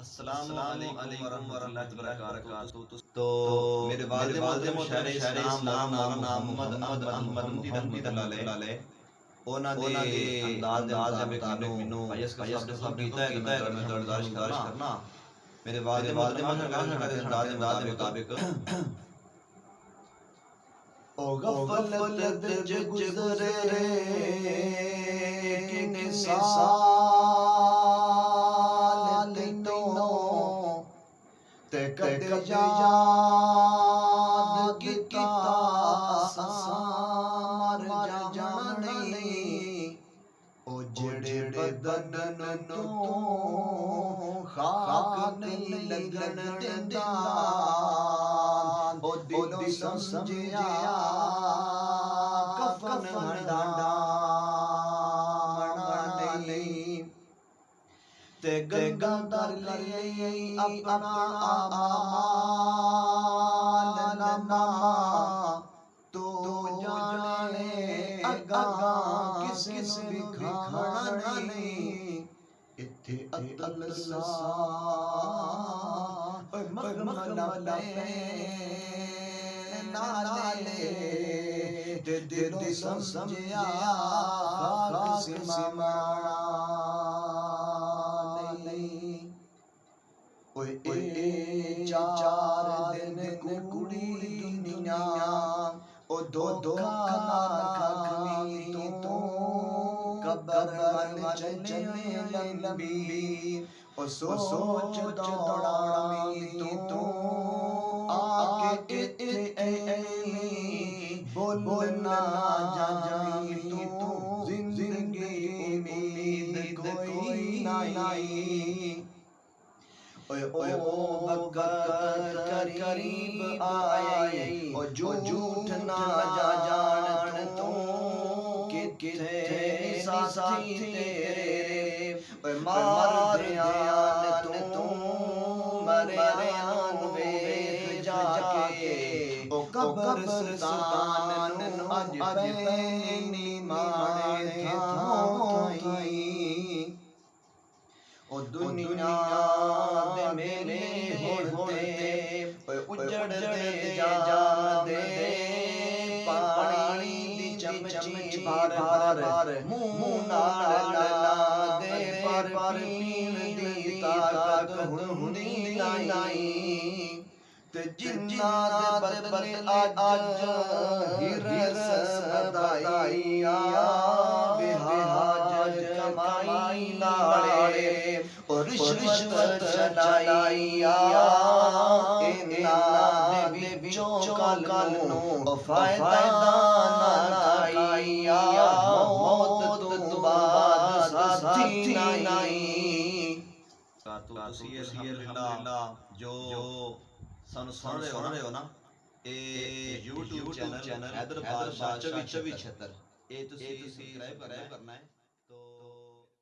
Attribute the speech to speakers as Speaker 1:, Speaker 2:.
Speaker 1: अस्सलामु अलैकुम वरहमतुल्लाहि वबरकातुहू। तो मेरे वालिद मोहतरम शायर इस्लाम मौलाना मोहम्मद अहमद मुफ्ती रहमतुल्लाह अलैह ਉਹਨਾਂ ਦੇ ਅੰਦਾਜ਼ ਮੈਨੂੰ ਫਾਇਜ਼ ਸਾਹਿਬ ने ਕੀਤਾ है तो मैं गुजारिश करना मेरे वालिद मोहतरम अंदाज के मुताबिक ओ गफलत विच गुज़रे कितने साल तैनों ते कदे याद कीता मर जाने ओ जेड़े बदन तू खाक नहीं लगन दिंदा ओ दिलों समझिया कफन हंडाना नहीं ते गंगा कर लिए अपना आमाल नामा तो जाने अगा किस दिखाना नहीं इत्थे अतल सा मखमला नाले ते दिलों समझिया खाक से माना नहीं ओए चार दिन कुड़ी दुनिया ओ धोखा ना खावी तू कबर मन चले लंबी ओ सोच दौड़ावी तू आके इत्थे बोलना जावी तू जिंदगी उम्मीद कोई नहीं ओए बकर करीब आए ओ झूठ ना जान तू किथे साथी तेरे ओए मार ध्यान तू मरियान वेख जाके ओ कब्रिस्तान नु अज पैनी माणे थाई ओ दुनिया दे मेले होते उजड़ दे जांदे पानी दी चमची बार मुंह नाल दे पर पीण दी ताकत हुंदी नहीं ते जिन्ना दे बदले अज हिरस बधाइया बेहाज कमाई नाले और रिश्वत चलाइया इन्ना दे विचों कल नू फायदा ना खाइया मौत तो बाद साथी नहीं ਤੁਸੀਂ ਅਲਹਮਦੁਲਿल्लाह जो ਸਾਨੂੰ ਸੁਣ ਰਹੇ ਹੋ ਨਾ ਇਹ YouTube ਚੈਨਲ ਹੈਦਰ ਬਾਦਸ਼ਾਹ 2476 ਇਹ ਤੁਸੀਂ ਸਬਸਕ੍ਰਾਈਬ ਕਰਨਾ ਹੈ।